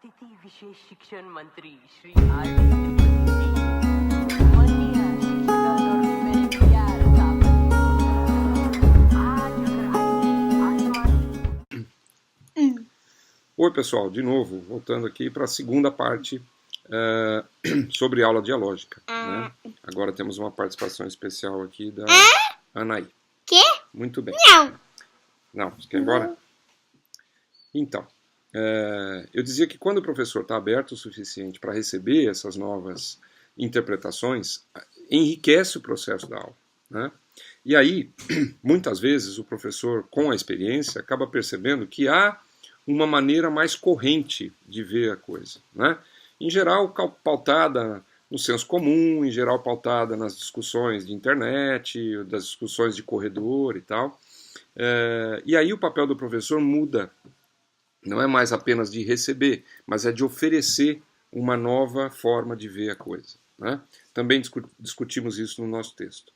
अतिथि विशेष शिक्षण मंत्री श्री आर डी त्रिपाठी जी, माननीय शिक्षकगण और मेरे प्यार साहब, आज आसमान Oi pessoal, de novo, voltando aqui para a segunda parte sobre aula dialógica, né? Agora temos uma participação especial aqui da Anaí. Quê? Muito bem. Não. Não, você quer ir embora? Então, eu dizia que quando o professor está aberto o suficiente para receber essas novas interpretações, enriquece o processo da aula, né? E aí, muitas vezes, o professor, com a experiência, acaba percebendo que há uma maneira mais corrente de ver a coisa, né? Em geral, pautada no senso comum, em geral pautada nas discussões de internet, das discussões de corredor e tal. E aí o papel do professor muda. Não é mais apenas de receber, mas é de oferecer uma nova forma de ver a coisa, né? Também discutimos isso no nosso texto.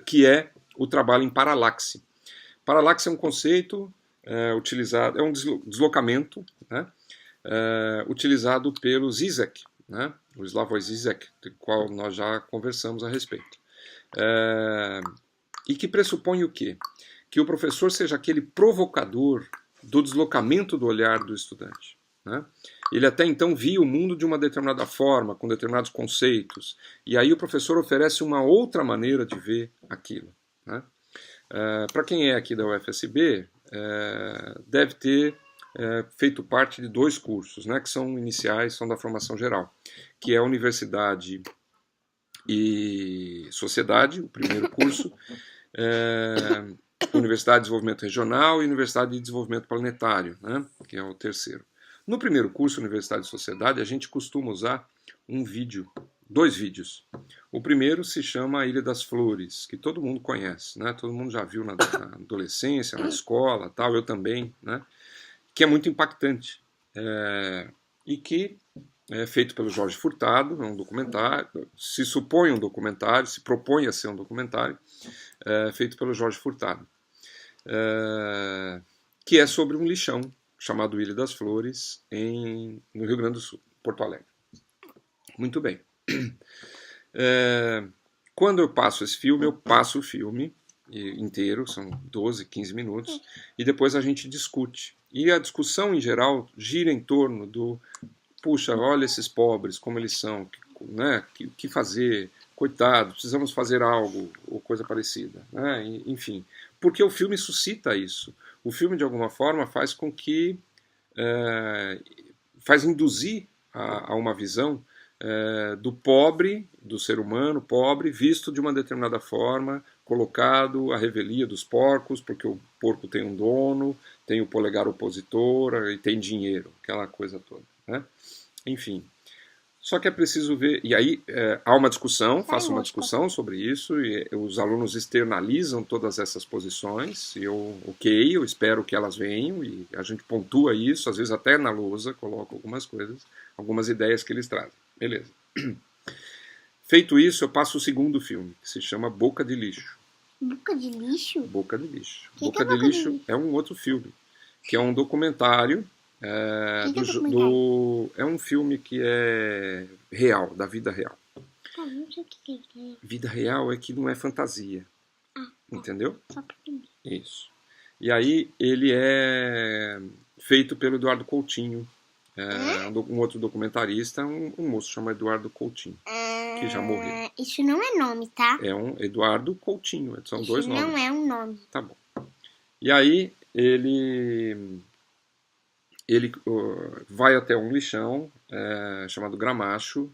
Que é o trabalho em paralaxe. Paralaxe é um conceito utilizado, é um deslocamento, né? Utilizado pelo Zizek, né? O Slavoj Zizek, do qual nós já conversamos a respeito. E que pressupõe o quê? Que o professor seja aquele provocador do deslocamento do olhar do estudante, né? Ele até então via o mundo de uma determinada forma, com determinados conceitos, e aí o professor oferece uma outra maneira de ver aquilo, né? Para quem é aqui da UFSB, deve ter feito parte de dois cursos, né, que são iniciais, são da formação geral, que é a Universidade e Sociedade, o primeiro curso, Universidade de Desenvolvimento Regional e Universidade de Desenvolvimento Planetário, né, que é o terceiro. No primeiro curso, Universidade e Sociedade, a gente costuma usar dois vídeos. O primeiro se chama A Ilha das Flores, que todo mundo conhece, né? Todo mundo já viu na adolescência, na escola, tal, eu também, né? Que é muito impactante, e que é feito pelo Jorge Furtado, é um documentário, se supõe um documentário, se propõe a ser um documentário, feito pelo Jorge Furtado, que é sobre um lixão chamado Ilha das Flores, no Rio Grande do Sul, Porto Alegre. Muito bem. Quando eu passo esse filme, eu passo o filme inteiro, são 12, 15 minutos, e depois a gente discute. E a discussão, em geral, gira em torno do puxa, olha esses pobres, como eles são, né? Que fazer, coitado, precisamos fazer algo, ou coisa parecida, né? Enfim, porque o filme suscita isso. O filme, de alguma forma, faz com que faz induzir a uma visão do pobre, do ser humano pobre, visto de uma determinada forma, colocado à revelia dos porcos, porque o porco tem um dono, tem o polegar opositor e tem dinheiro, aquela coisa toda, né? Enfim, só que é preciso ver, e aí há uma discussão, faço uma discussão sobre isso, e os alunos externalizam todas essas posições, e eu espero que elas venham, e a gente pontua isso, às vezes até na lousa, coloco algumas coisas, algumas ideias que eles trazem. Beleza. Feito isso, eu passo o segundo filme, que se chama Boca de Lixo. Boca de lixo? Boca de Lixo. Que Boca de Lixo é um outro filme, que é um documentário. É um filme que é real, da vida real. Não sei o que é. Vida real é que não é fantasia. Entendeu? Só pra mim. Isso. E aí ele é feito pelo Eduardo Coutinho, um outro documentarista, um moço chamado Eduardo Coutinho, que já morreu. Isso não é nome, tá? É um Eduardo Coutinho, são dois nomes. Isso não é um nome. Tá bom. E aí ele vai até um lixão chamado Gramacho,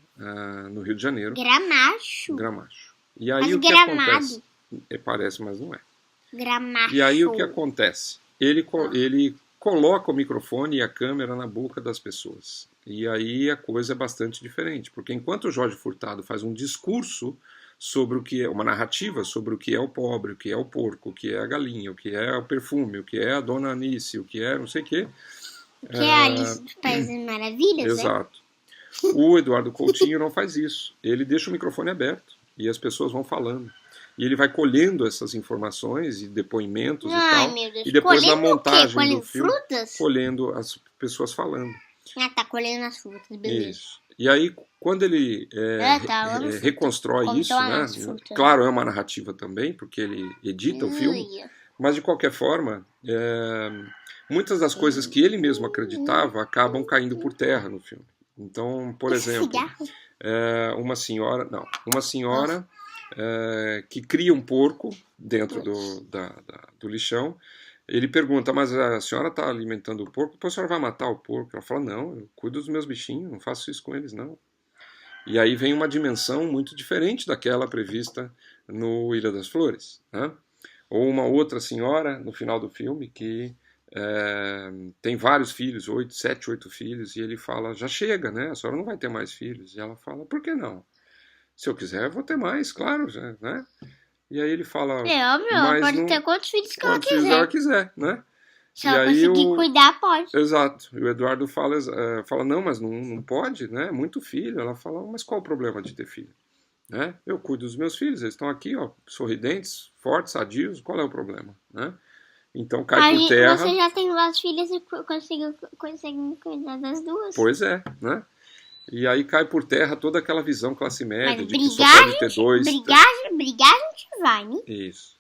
no Rio de Janeiro. Gramacho? Gramacho. E aí Mas o que gramado. acontece? Parece, mas não é. Gramacho. E aí o que acontece? Ele coloca o microfone e a câmera na boca das pessoas. E aí a coisa é bastante diferente, porque enquanto o Jorge Furtado faz um discurso sobre o que é, uma narrativa sobre o que é o pobre, o que é o porco, o que é a galinha, o que é o perfume, o que é a Dona Anice, o que é não sei o quê. Que é a Alice dos Países Maravilhas, exato. O Eduardo Coutinho não faz isso. Ele deixa o microfone aberto e as pessoas vão falando. E ele vai colhendo essas informações e depoimentos e Ai, tal. meu Deus. E depois na Colhendo o quê? montagem Colhendo do filme, frutas? colhendo as pessoas falando. Ah, tá colhendo as frutas, beleza. Isso. E aí, quando ele tá, vamos reconstrói Como isso, são né? as frutas. Claro, é uma narrativa também, porque ele edita o filme, Ui. mas de qualquer forma, muitas das coisas que ele mesmo acreditava acabam caindo por terra no filme. Então, por Esse exemplo, cigarro? uma senhora que cria um porco dentro do lixão. Ele pergunta, mas a senhora está alimentando o porco? Depois a senhora vai matar o porco? Ela fala, não, eu cuido dos meus bichinhos, não faço isso com eles, não. E aí vem uma dimensão muito diferente daquela prevista no Ilha das Flores, né? Ou uma outra senhora, no final do filme, que tem vários filhos, 7, 8 filhos, e ele fala, já chega, né? A senhora não vai ter mais filhos. E ela fala, por que não? Se eu quiser, eu vou ter mais, claro, né? E aí ele fala... Óbvio, ela mas pode não, ter quantos filhos que ela quantos filhos quiser. ela quiser, né? Se ela conseguir cuidar, pode. Exato. E o Eduardo fala, não, mas não pode, né? Muito filho. Ela fala, mas qual o problema de ter filho? Né? Eu cuido dos meus filhos, eles estão aqui, ó, sorridentes, fortes, sadios, qual é o problema? Né? Então cai por terra... Você já tem 2 filhas e consegue cuidar das 2. Pois é, né? E aí cai por terra toda aquela visão classe média Mas de que só pode ter 2... Brigar a gente vai, né? Isso.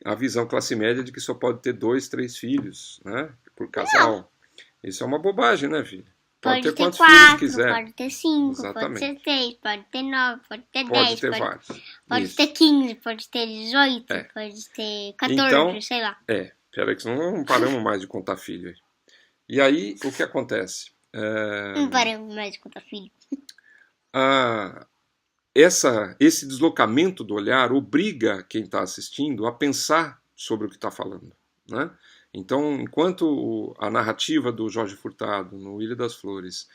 A visão classe média de que só pode ter 2, 3 filhos, né? Por casal. Não. Isso é uma bobagem, né, filho? Pode ter quantos 4, filhos quiser. Pode ter 5, Exatamente. pode ter 6, pode ter 9, pode ter 10. Pode ter vários. Pode ter 15, pode ter 18, pode ter 14, então, sei lá. Peraí que senão não paramos mais de contar filho. E aí, o que acontece? Não paramos mais de contar filho. Esse deslocamento do olhar obriga quem está assistindo a pensar sobre o que está falando, né? Então, enquanto a narrativa do Jorge Furtado, no Ilha das Flores,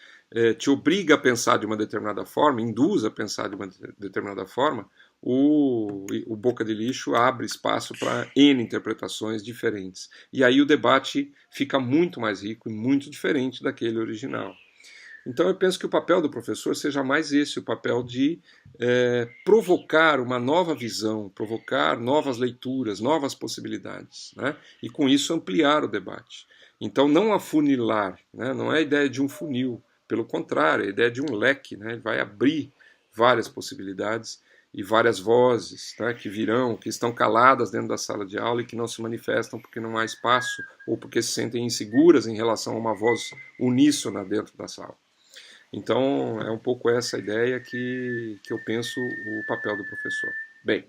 te obriga a pensar de uma determinada forma, induz a pensar de uma determinada forma, o Boca de Lixo abre espaço para N interpretações diferentes. E aí o debate fica muito mais rico e muito diferente daquele original. Então eu penso que o papel do professor seja mais esse, o papel de provocar uma nova visão, provocar novas leituras, novas possibilidades, né? E com isso ampliar o debate. Então não afunilar, né? Não é a ideia de um funil, pelo contrário, é a ideia de um leque, né? Ele vai abrir várias possibilidades e várias vozes, né? Que virão, que estão caladas dentro da sala de aula e que não se manifestam porque não há espaço ou porque se sentem inseguras em relação a uma voz uníssona dentro da sala. Então, é um pouco essa ideia que eu penso o papel do professor. Bem,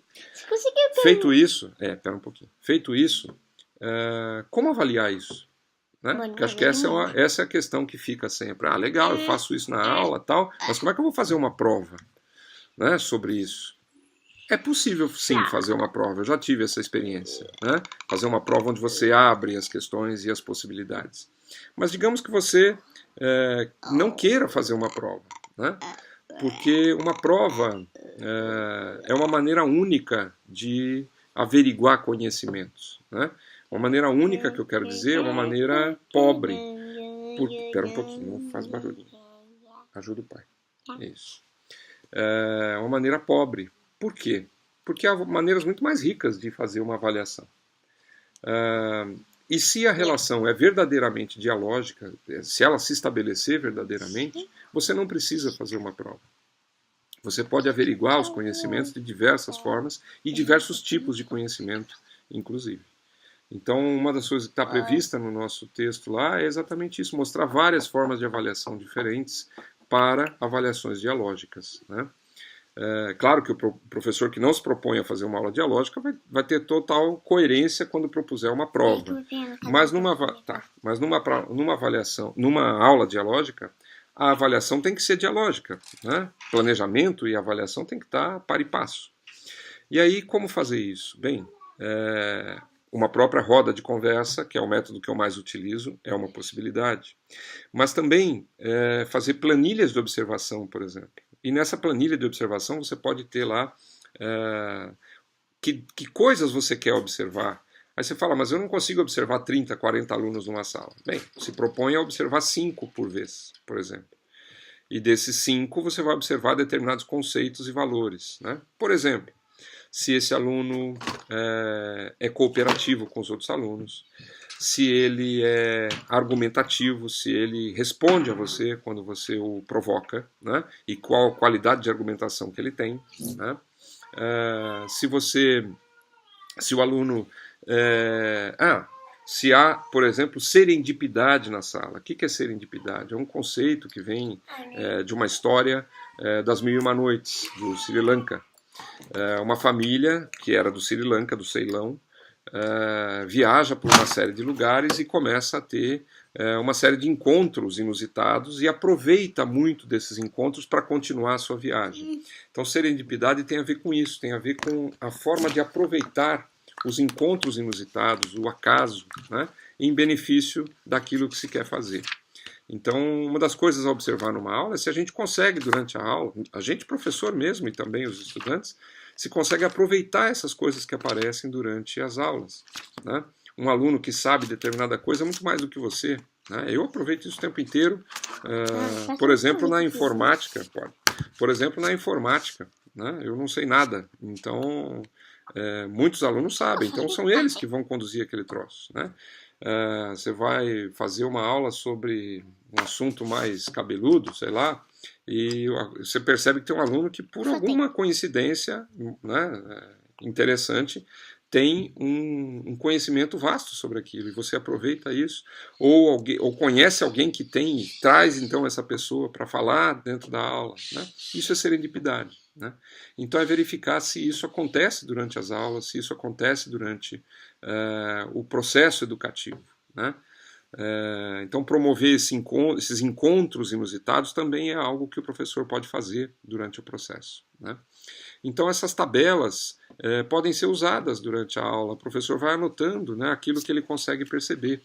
feito isso... Pera um pouquinho. Feito isso, como avaliar isso? Né? Porque acho que essa é a questão que fica sempre. Legal, eu faço isso na aula tal, mas como é que eu vou fazer uma prova, né, sobre isso? É possível, sim, fazer uma prova. Eu já tive essa experiência, né? Fazer uma prova onde você abre as questões e as possibilidades. Mas digamos que você... não queira fazer uma prova, né? Porque uma prova é uma maneira única de averiguar conhecimentos, né? Uma maneira única que eu quero dizer é uma maneira pobre. Espera um pouquinho, não faz barulho. Ajuda o pai. Isso. É uma maneira pobre. Por quê? Porque há maneiras muito mais ricas de fazer uma avaliação. E se a relação é verdadeiramente dialógica, se ela se estabelecer verdadeiramente, você não precisa fazer uma prova. Você pode averiguar os conhecimentos de diversas formas e diversos tipos de conhecimento, inclusive. Então, uma das coisas que está prevista no nosso texto lá é exatamente isso, mostrar várias formas de avaliação diferentes para avaliações dialógicas, né? Claro que o professor que não se propõe a fazer uma aula dialógica vai ter total coerência quando propuser uma prova. Mas numa avaliação, numa aula dialógica, a avaliação tem que ser dialógica, né? Planejamento e avaliação tem que estar par e passo. E aí, como fazer isso? Bem, uma própria roda de conversa, que é o método que eu mais utilizo, é uma possibilidade. Mas também fazer planilhas de observação, por exemplo. E nessa planilha de observação você pode ter lá que coisas você quer observar. Aí você fala, mas eu não consigo observar 30, 40 alunos numa sala. Bem, se propõe a observar 5 por vez, por exemplo. E desses 5 você vai observar determinados conceitos e valores, né? Por exemplo, se esse aluno é cooperativo com os outros alunos, se ele é argumentativo, se ele responde a você quando você o provoca, né? E qual a qualidade de argumentação que ele tem, né? Se o aluno... se há, por exemplo, serendipidade na sala. O que é serendipidade? É um conceito que vem de uma história das Mil e Uma Noites, do Sri Lanka. Uma família que era do Sri Lanka, do Ceilão, viaja por uma série de lugares e começa a ter uma série de encontros inusitados e aproveita muito desses encontros para continuar a sua viagem. Então, serendipidade tem a ver com isso, tem a ver com a forma de aproveitar os encontros inusitados, o acaso, né, em benefício daquilo que se quer fazer. Então, uma das coisas a observar numa aula é se a gente consegue, durante a aula, a gente, professor mesmo, e também os estudantes, se consegue aproveitar essas coisas que aparecem durante as aulas, né? Um aluno que sabe determinada coisa é muito mais do que você, né? Eu aproveito isso o tempo inteiro, por exemplo, na informática, né? Eu não sei nada, então muitos alunos sabem, então são eles que vão conduzir aquele troço, né? Você vai fazer uma aula sobre um assunto mais cabeludo, sei lá, e você percebe que tem um aluno que, por alguma coincidência, né, interessante, tem um conhecimento vasto sobre aquilo, e você aproveita isso, ou conhece alguém que tem, e traz então essa pessoa para falar dentro da aula, né? Isso é serendipidade, né? Então é verificar se isso acontece durante as aulas, se isso acontece durante o processo educativo, né? Então promover esses encontros inusitados também é algo que o professor pode fazer durante o processo, né? Então essas tabelas podem ser usadas durante a aula, o professor vai anotando, né, aquilo que ele consegue perceber.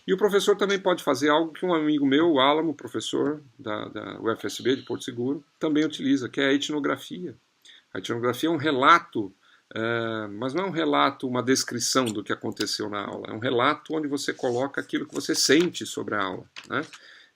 E o professor também pode fazer algo que um amigo meu, o Álamo, professor da UFSB de Porto Seguro, também utiliza, que é a etnografia. A etnografia é um relato, mas não é um relato, uma descrição do que aconteceu na aula, é um relato onde você coloca aquilo que você sente sobre a aula, né?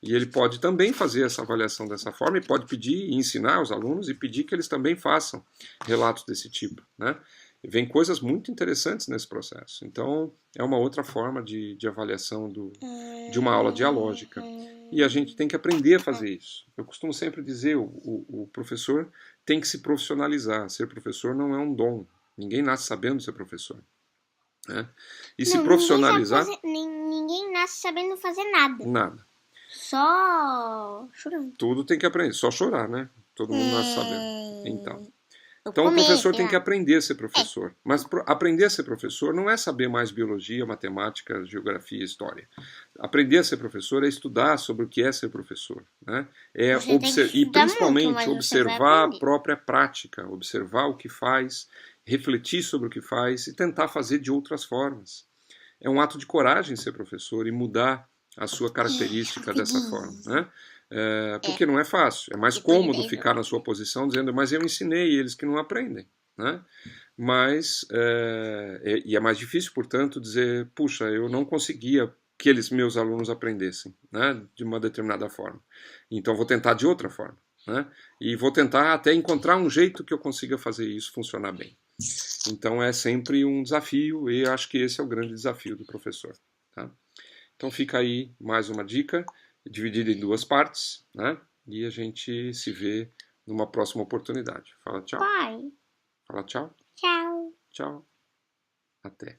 E ele pode também fazer essa avaliação dessa forma e pode pedir e ensinar aos alunos e pedir que eles também façam relatos desse tipo, né? E vem coisas muito interessantes nesse processo. Então, é uma outra forma de avaliação de uma aula dialógica. E a gente tem que aprender a fazer isso. Eu costumo sempre dizer, o professor tem que se profissionalizar. Ser professor não é um dom. Ninguém nasce sabendo ser professor, né? E se profissionalizar... Ninguém nasce sabendo fazer nada. Nada. Só chorando. Tudo tem que aprender. Só chorar, né? Todo mundo nasce sabendo. Então o comer, professor tem que aprender a ser professor. Mas aprender a ser professor não é saber mais biologia, matemática, geografia, história. Aprender a ser professor é estudar sobre o que é ser professor, né? E principalmente observar a própria prática, observar o que faz, refletir sobre o que faz e tentar fazer de outras formas. É um ato de coragem ser professor e mudar a sua característica dessa forma, né? Porque não é fácil, é mais cômodo ficar na sua posição dizendo, mas eu ensinei eles que não aprendem, né? Mas e é mais difícil, portanto, dizer, puxa, eu não conseguia que meus alunos aprendessem, né, de uma determinada forma, então vou tentar de outra forma, né? E vou tentar até encontrar um jeito que eu consiga fazer isso funcionar bem. Então é sempre um desafio e acho que esse é o grande desafio do professor, tá? Então fica aí mais uma dica, dividida em duas partes, né? E a gente se vê numa próxima oportunidade. Fala tchau. Pai. Fala tchau. Tchau. Tchau. Até.